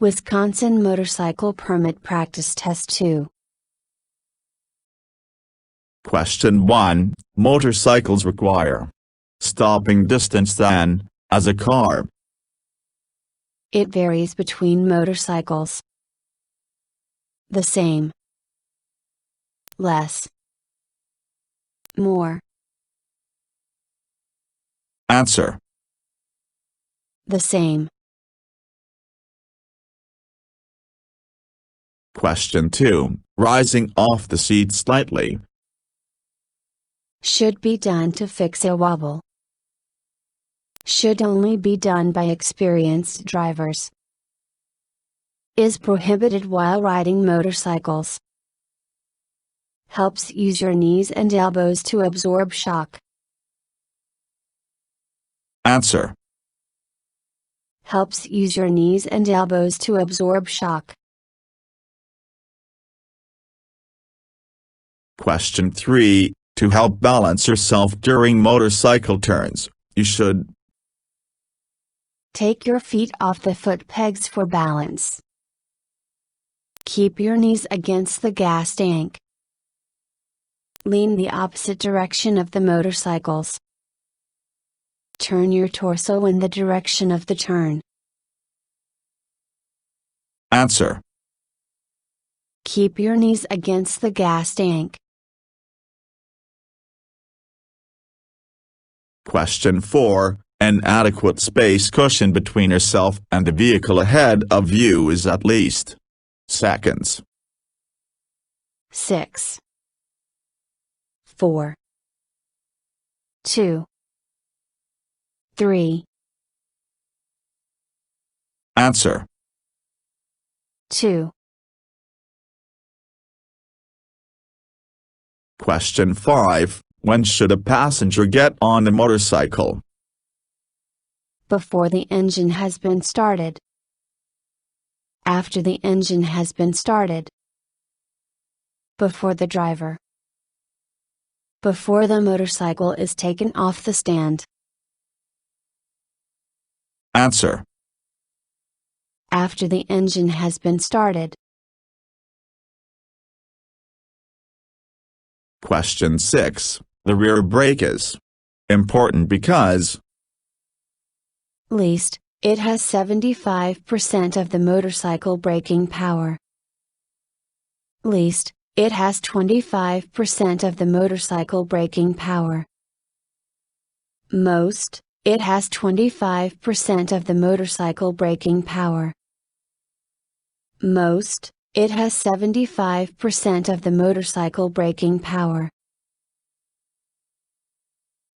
Wisconsin Motorcycle Permit Practice Test 2. Question 1. Motorcycles require stopping distance than, as a car. It varies between motorcycles. The same. Less. More. Answer. The same. Question 2. Rising off the seat slightly. Should be done to fix a wobble. Should only be done by experienced drivers. Is prohibited while riding motorcycles. Helps use your knees and elbows to absorb shock. Answer. Helps use your knees and elbows to absorb shock. Question 3. To help balance yourself during motorcycle turns, you should take your feet off the foot pegs for balance. Keep your knees against the gas tank. Lean the opposite direction of the motorcycles. Turn your torso in the direction of the turn. Answer. Keep your knees against the gas tank. Question 4. An adequate space cushion between yourself and the vehicle ahead of you is at least seconds. 6. 4. 2. 3. Answer. 2. Question 5. When should a passenger get on a motorcycle? Before the engine has been started. After the engine has been started. Before the driver. Before the motorcycle is taken off the stand. Answer. After the engine has been started. Question 6. The rear brake is important because least, it has 75% of the motorcycle braking power. Least, it has 25% of the motorcycle braking power. Most, it has 25% of the motorcycle braking power. Most, it has 75% of the motorcycle braking power.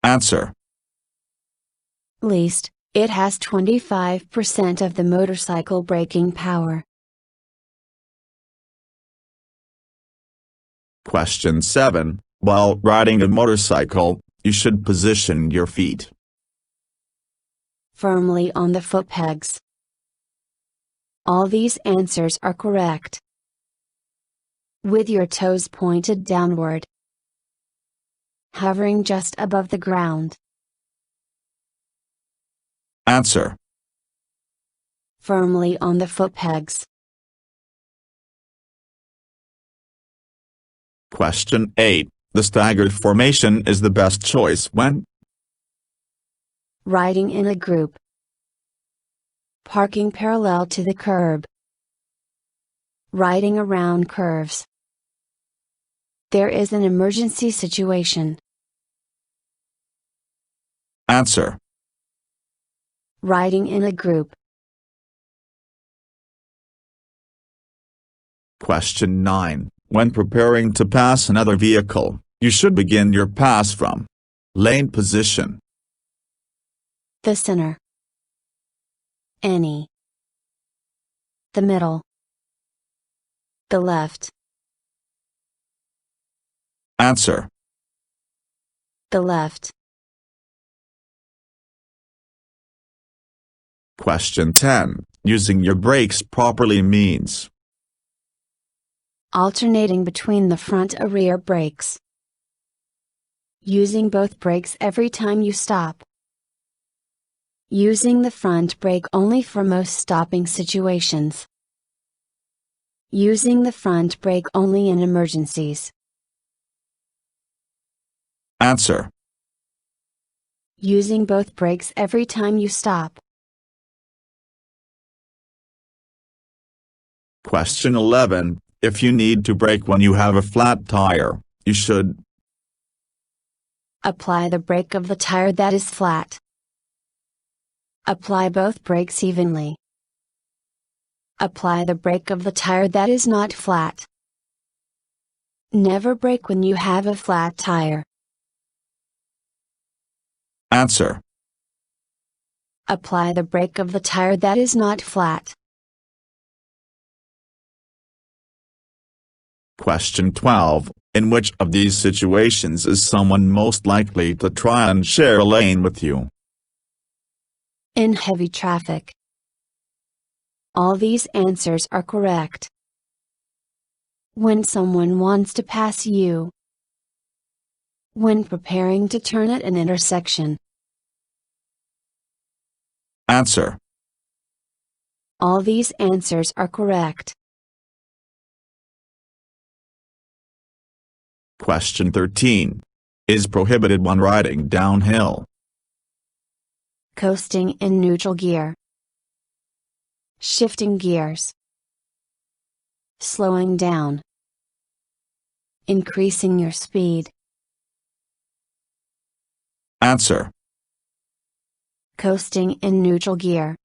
Answer. Least, it has 25% of the motorcycle braking power. Question 7. While riding a motorcycle, you should position your feet firmly on the foot pegs. All these answers are correct. With your toes pointed downward. Hovering just above the ground. Answer. Firmly on the foot pegs. Question 8. The staggered formation is the best choice when riding in a group. Parking parallel to the curb. Riding around curves. There is an emergency situation. Answer. Riding in a group. Question 9. When preparing to pass another vehicle, you should begin your pass from lane position. The center. Any. The middle. The left. Answer. The left. Question 10. Using your brakes properly means alternating between the front and rear brakes. Using both brakes every time you stop. Using the front brake only for most stopping situations. Using the front brake only in emergencies. Answer. Using both brakes every time you stop. Question 11. If you need to brake when you have a flat tire, you should apply the brake of the tire that is flat. Apply both brakes evenly. Apply the brake of the tire that is not flat. Never brake when you have a flat tire. Answer. Apply the brake of the tire that is not flat. Question 12. In which of these situations is someone most likely to try and share a lane with you? In heavy traffic. All these answers are correct. When someone wants to pass you. When preparing to turn at an intersection. Answer. All these answers are correct. Question 13. Is prohibited when riding downhill? Coasting in neutral gear. Shifting gears. Slowing down. Increasing your speed. Answer. Coasting in neutral gear.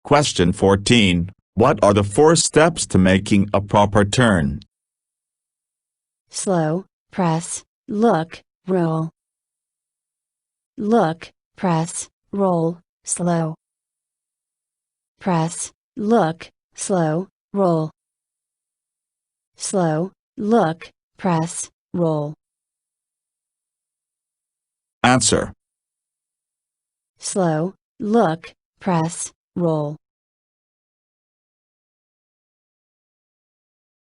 Question 14. What are the 4 steps to making a proper turn? Slow, press, look, roll. Look, press, roll, slow. Press, look, slow, roll. Slow, look, press, roll. Answer. Slow, look, press, roll.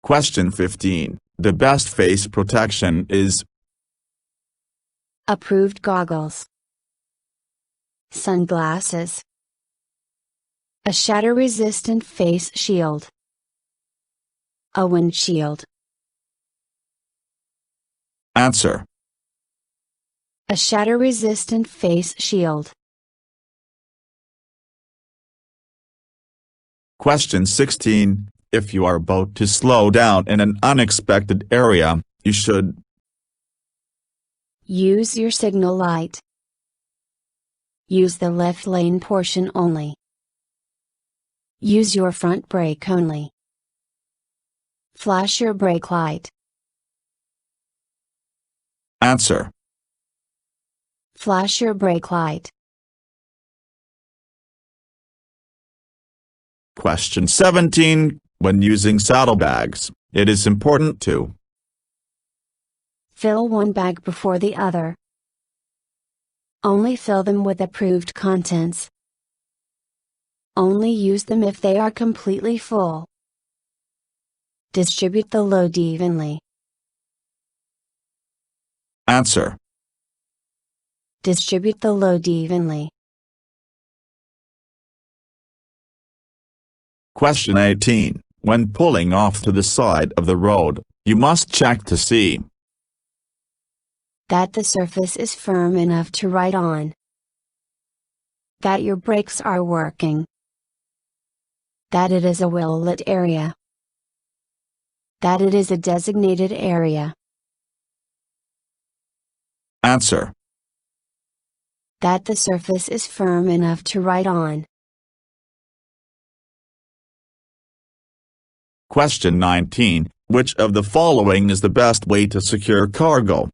Question 15. The best face protection is Approved goggles. Sunglasses. A shatter-resistant face shield. A windshield. Answer. A shatter-resistant face shield. Question 16. If you are about to slow down in an unexpected area, you should use your signal light. Use the left lane portion only. Use your front brake only. Flash your brake light. Answer. Flash your brake light. Question 17. When using saddlebags, it is important to fill one bag before the other. Only fill them with approved contents. Only use them if they are completely full. Distribute the load evenly. Answer. Distribute the load evenly. Question 18. When pulling off to the side of the road, you must check to see that the surface is firm enough to ride on. That your brakes are working. That it is a well-lit area. That it is a designated area. Answer. That the surface is firm enough to ride on. Question 19. Which of the following is the best way to secure cargo?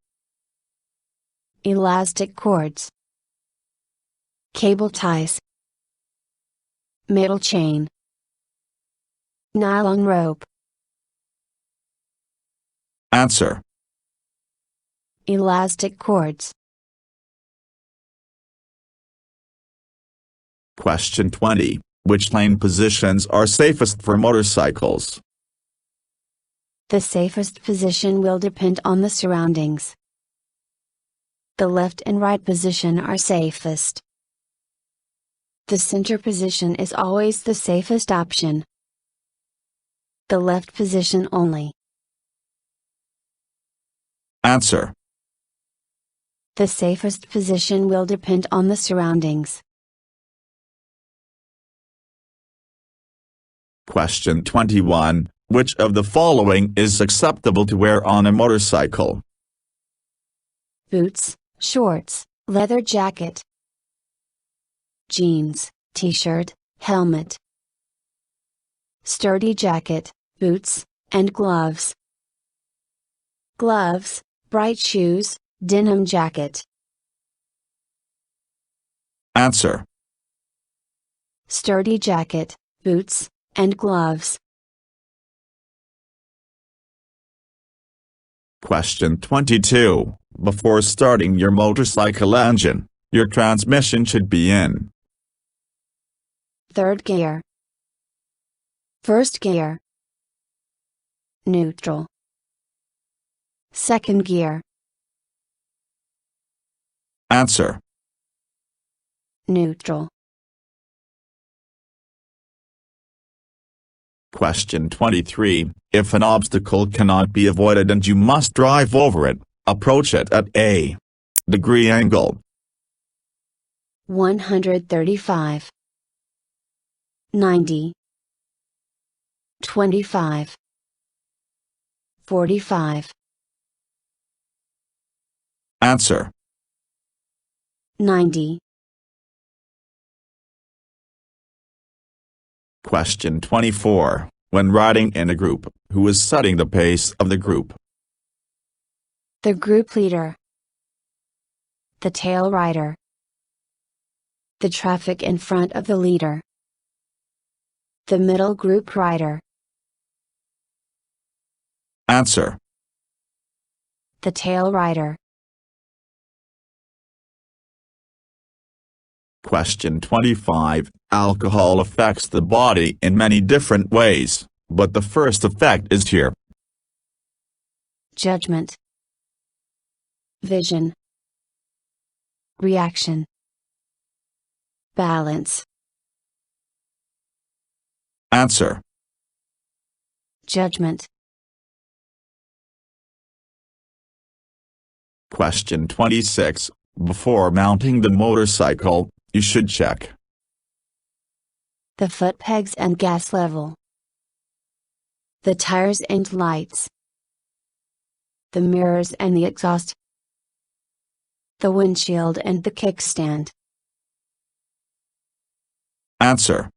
Elastic cords. Cable ties. Metal chain. Nylon rope. Answer. Elastic cords. Question 20. Which lane positions are safest for motorcycles? The safest position will depend on the surroundings. The left and right position are safest. The center position is always the safest option. The left position only. Answer. The safest position will depend on the surroundings. Question 21. Which of the following is acceptable to wear on a motorcycle? Boots, shorts, leather jacket, jeans, t-shirt, helmet, sturdy jacket, boots, and gloves. Gloves, bright shoes, denim jacket. Answer. Sturdy jacket, boots, and gloves. Question 22. Before starting your motorcycle engine, your transmission should be in third gear, first gear, neutral, second gear. Answer. Neutral. Question 23. If an obstacle cannot be avoided and you must drive over it, approach it at a degree angle. 135, 90, 25, 45. Answer. 90. Question 24. When riding in a group, who is setting the pace of the group? The group leader. The tail rider. The traffic in front of the leader. The middle group rider. Answer. The tail rider. Question 25. Alcohol affects the body in many different ways, but the first effect is here. Judgment. Vision. Reaction. Balance. Answer. Judgment. Question 26. Before mounting the motorcycle, you should check the foot pegs and gas level, the tires and lights, the mirrors and the exhaust, the windshield and the kickstand. Answer.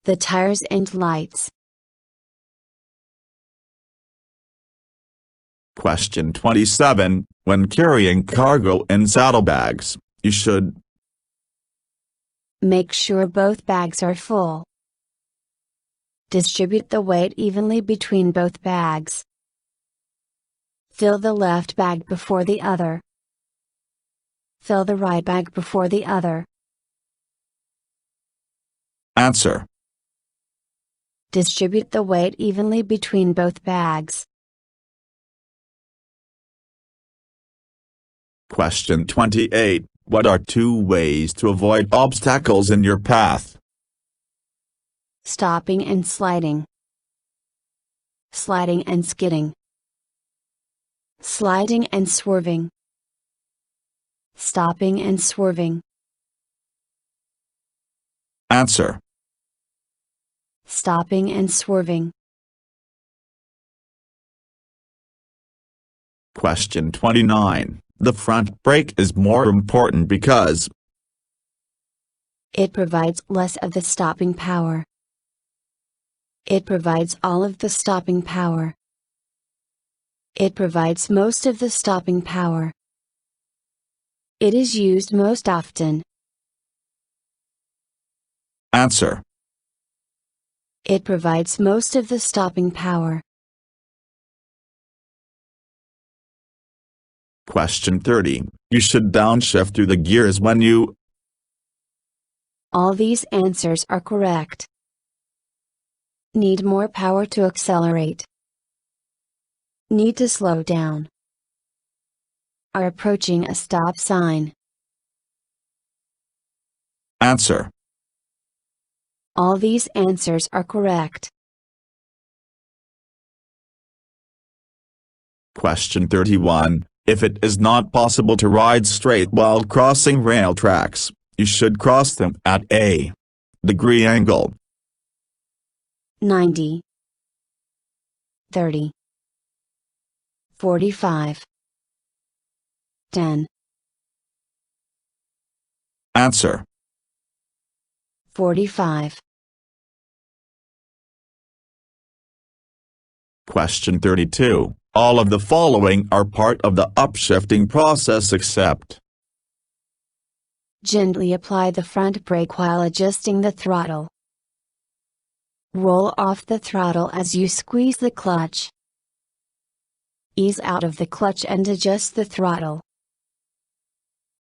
The tires and lights. Question 27. When carrying cargo in saddlebags, you should make sure both bags are full. Distribute the weight evenly between both bags. Fill the left bag before the other. Fill the right bag before the other. Answer. Distribute the weight evenly between both bags. Question 28. What are 2 ways to avoid obstacles in your path? Stopping and sliding. Sliding and skidding. Sliding and swerving. Stopping and swerving. Answer. Stopping and swerving. Question 29. The front brake is more important because it provides less of the stopping power. It provides all of the stopping power. It provides most of the stopping power. It is used most often. Answer. It provides most of the stopping power. Question 30. You should downshift through the gears when you. All these answers are correct. Need more power to accelerate. Need to slow down. Are approaching a stop sign. Answer. All these answers are correct. Question 31. If it is not possible to ride straight while crossing rail tracks, you should cross them at a degree angle. 90, 30, 45, 10. Answer. 45. Question 32. All of the following are part of the upshifting process except: Gently apply the front brake while adjusting the throttle. Roll off the throttle as you squeeze the clutch. Ease out of the clutch and adjust the throttle.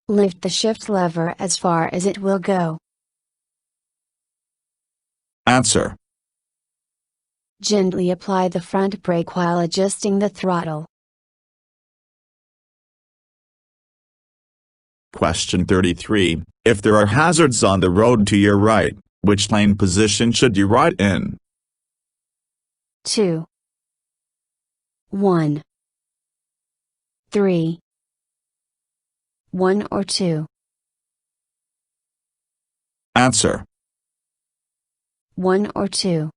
Lift the shift lever as far as it will go. Answer. Gently apply the front brake while adjusting the throttle. Question 33. If there are hazards on the road to your right, which lane position should you ride in? 2, 1, 3, 1 or 2. Answer. 1 or 2.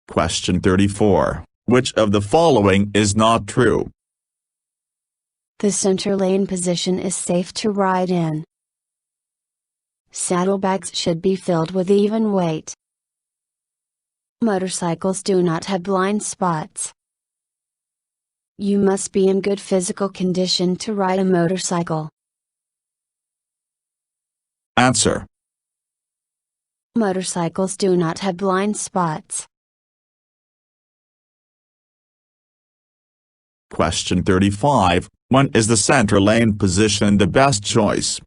Question 34. Which of the following is not true? The center lane position is safe to ride in. Saddlebags should be filled with even weight. Motorcycles do not have blind spots. You must be in good physical condition to ride a motorcycle. Answer. Motorcycles do not have blind spots. Question 35. When is the center lane position the best choice?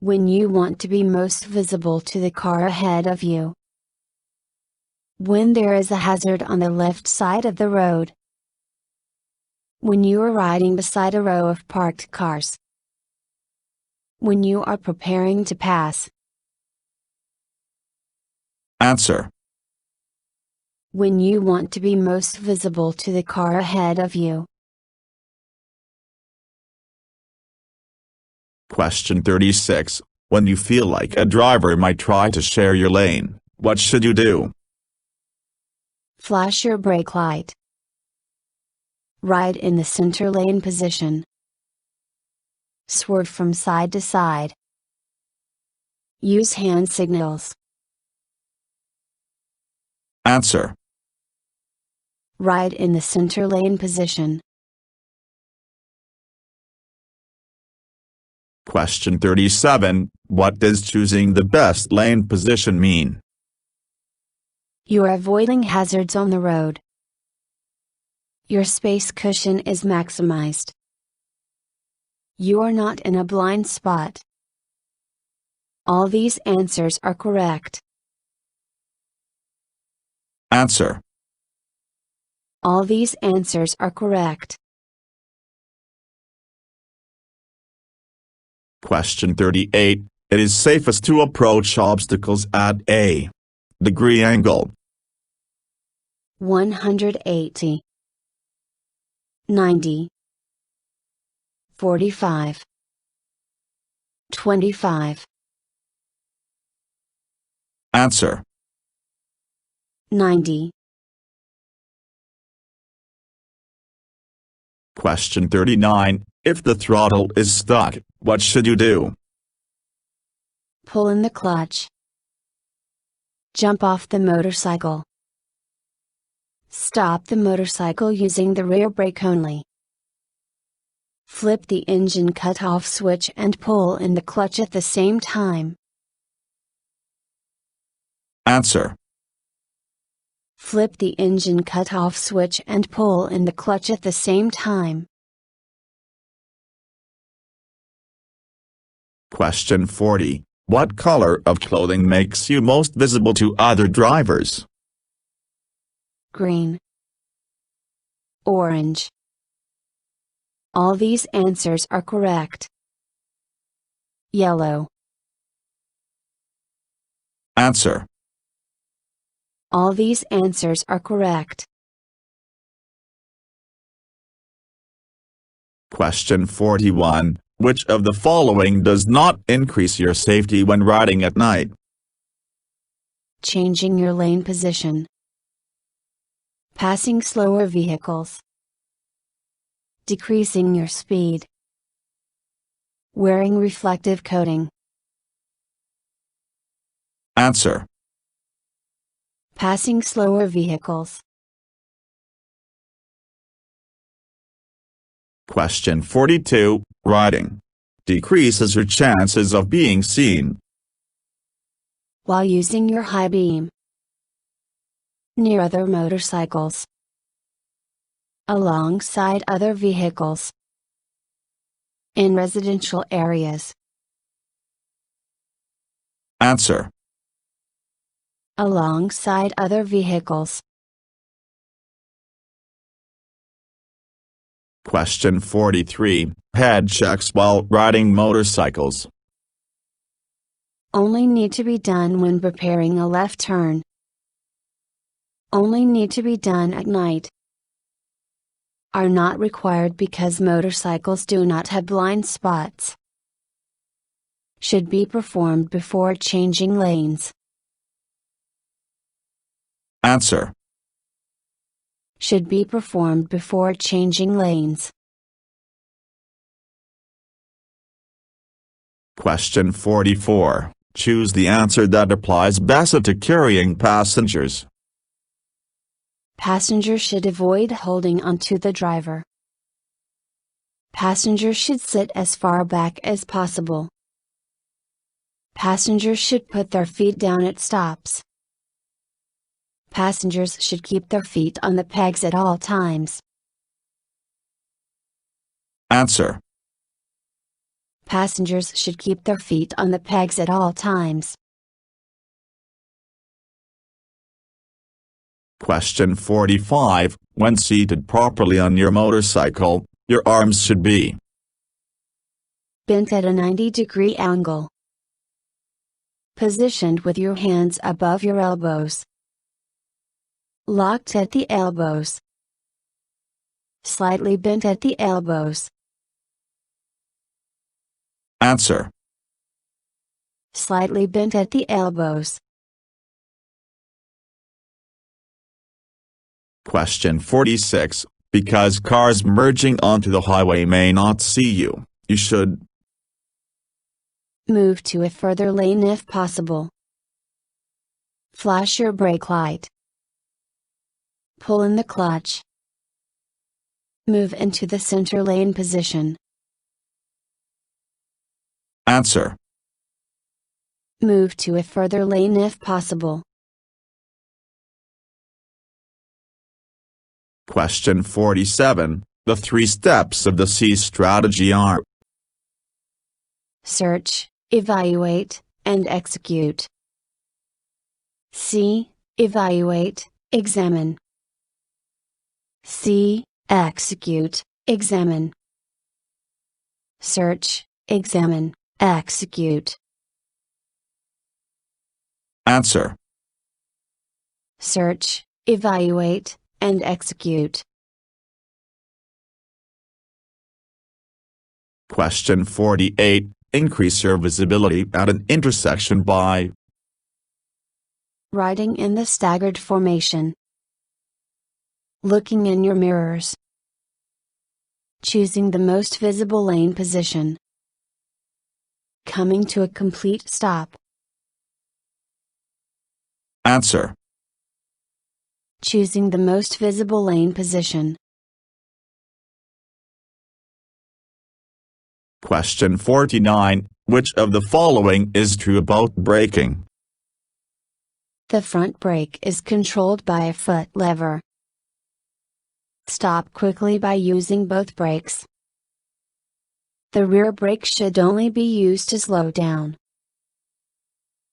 When you want to be most visible to the car ahead of you. When there is a hazard on the left side of the road. When you are riding beside a row of parked cars. When you are preparing to pass. Answer. When you want to be most visible to the car ahead of you. Question 36. When you feel like a driver might try to share your lane, what should you do? Flash your brake light. Ride in the center lane position. Swerve from side to side. Use hand signals. Answer. Ride in the center lane position. Question 37. What does choosing the best lane position mean? You are avoiding hazards on the road. Your space cushion is maximized. You are not in a blind spot. All these answers are correct. Answer. All these answers are correct. Question 38. It is safest to approach obstacles at a degree angle. 180, 90, 45, 25. Answer. 90. Question 39. If the throttle is stuck, what should you do? Pull in the clutch. Jump off the motorcycle. Stop the motorcycle using the rear brake only. Flip the engine cut-off switch and pull in the clutch at the same time. Answer. Flip the engine cut-off switch and pull in the clutch at the same time. Question 40. What color of clothing makes you most visible to other drivers? Green, orange, All these answers are correct. Yellow. Answer. All these answers are correct. Question 41. Which of the following does not increase your safety when riding at night? Changing your lane position. Passing slower vehicles. Decreasing your speed. Wearing reflective coating. Answer. Passing slower vehicles. Question 42. Riding decreases your chances of being seen. While using your high beam. Near other motorcycles. Alongside other vehicles. In residential areas. Answer. Alongside other vehicles. Question 43. Head checks while riding motorcycles Only need to be done when preparing a left turn. Only need to be done at night. Are not required because motorcycles do not have blind spots. Should be performed before changing lanes. Answer. Should be performed before changing lanes. Question 44. Choose the answer that applies best to carrying passengers. Passengers should avoid holding onto the driver. Passengers should sit as far back as possible. Passengers should put their feet down at stops. Passengers should keep their feet on the pegs at all times. Answer. Passengers should keep their feet on the pegs at all times. Question 45. When seated properly on your motorcycle, your arms should be bent at a 90-degree angle. Positioned with your hands above your elbows. Locked at the elbows. Slightly bent at the elbows. Answer. Slightly bent at the elbows. Question 46. Because cars merging onto the highway may not see you, you should move to a further lane if possible. Flash your brake light. Pull in the clutch. Move into the center lane position. Answer. Move to a further lane if possible. Question 47. The 3 steps of the C strategy are search, evaluate, and execute. C. Evaluate, examine. C. Execute, examine. Search, examine, execute. Answer. Search, evaluate, and execute. Question 48. Increase your visibility at an intersection by riding in the staggered formation. Looking in your mirrors. Choosing the most visible lane position. Coming to a complete stop. Answer. Choosing the most visible lane position. Question 49. Which of the following is true about braking? The front brake is controlled by a foot lever. Stop quickly by using both brakes. The rear brake should only be used to slow down.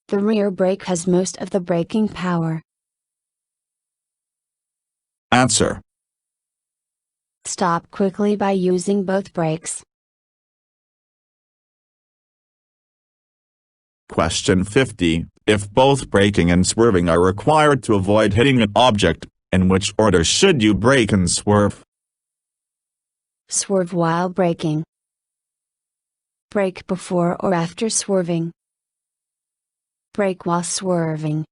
The rear brake has most of the braking power. Answer. Stop quickly by using both brakes. Question 50. If both braking and swerving are required to avoid hitting an object, in which order should you brake and swerve? Swerve while braking. Brake before or after swerving. Brake while swerving.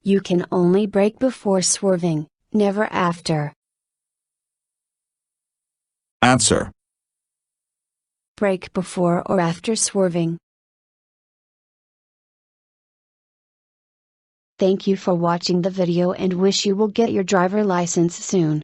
You can only brake before swerving, never after. Answer. Brake before or after swerving. Thank you for watching the video and wish you will get your driver license soon.